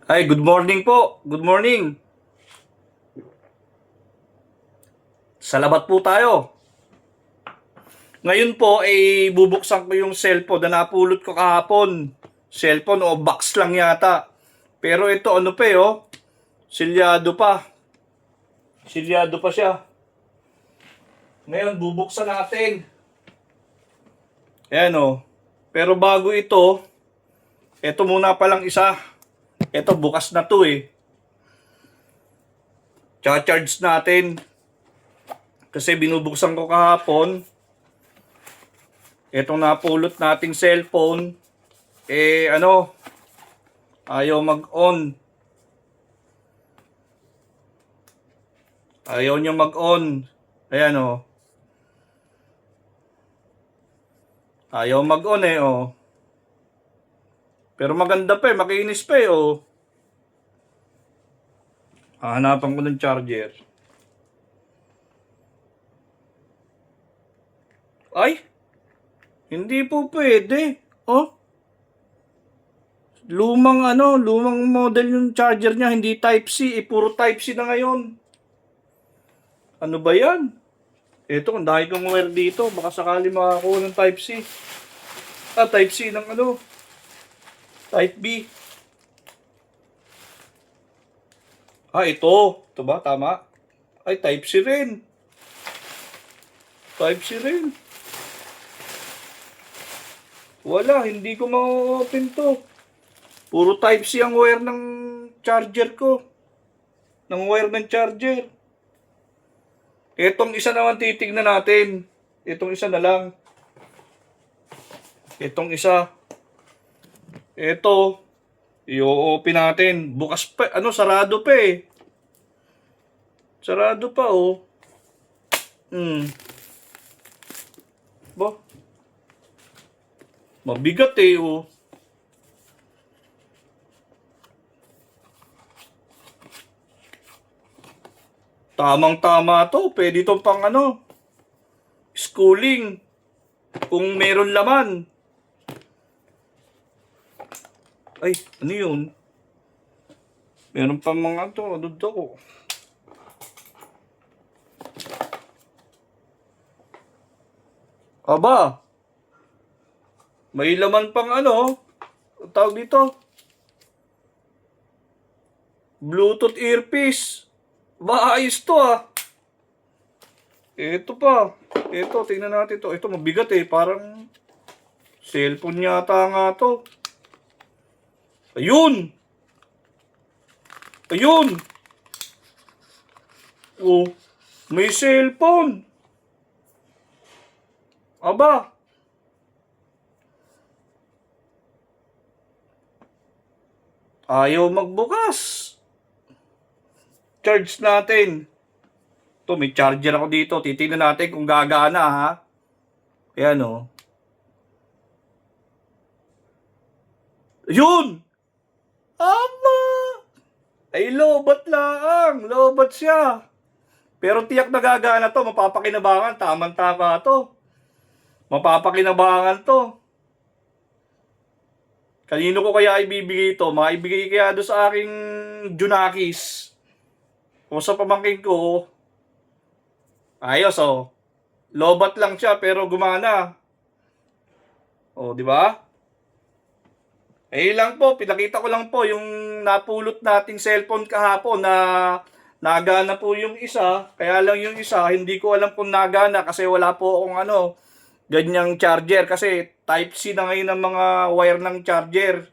Ay, good morning po. Good morning. Salamat po tayo. Ngayon po ay bubuksan ko yung cellphone na napulot ko kahapon. Cellphone o box lang yata. Pero ito ano pa silyado pa. Silyado pa siya. Ngayon bubuksan natin. Ayan Pero bago ito muna palang isa. Ito bukas na to Cha-charge natin. Kasi binubuksan ko kahapon. Itong napulot nating cellphone, ayaw mag-on. Ayaw niya mag-on. Ayan Ayaw mag-on Pero maganda pa makinis pa Hahanapan ko ng charger. Ay! Hindi po pwede. Lumang model yung charger niya, hindi Type-C, puro Type-C na ngayon. Ano ba yan? Ito, kung dahil kong wire dito, baka sakali makakuha ng Type-C. Type-C ng Type-B. Ito. Ito ba? Tama? Ay, Type-C rin. Type-C rin. Wala, hindi ko ma-open to. Puro Type-C ang wire ng charger ko. Ng wire ng charger. Itong isa naman titignan natin. Itong isa na lang. Itong isa. Ito. I-open natin. Bukas pa. Sarado pa Sarado pa Ba? Mabigat Tamang-tama to. Pwede itong pang schooling. Kung meron laman. Ay, ano yun? Meron pa mga ko. Aba. May laman pang tawag dito. Bluetooth earpiece. Ayos to Ito pa. Ito, tingnan natin to. Ito mabigat Parang cellphone yata nga to. Ayun! May cellphone. Aba. Ayaw magbukas. Charge natin. Ito, may charger ako dito. Titingnan natin kung gagana Ayan Yun! Ama! Ay, lobat lang. Lobat siya. Pero tiyak na gagana to. Mapapakinabangan. Tamang-tama to. Mapapakinabangan to. Kanino ko kaya ibibigay ito? Maibigay kaya doon sa aking Junakis. O sa pamangkin ko. Ayos Lobat lang siya pero gumana. Di ba? Lang po, pinakita ko lang po yung napulot nating cellphone kahapon na nagana po yung isa. Kaya lang yung isa, hindi ko alam kung nagana kasi wala po akong ganyang charger. Kasi Type-C na ngayon ang mga wire ng charger.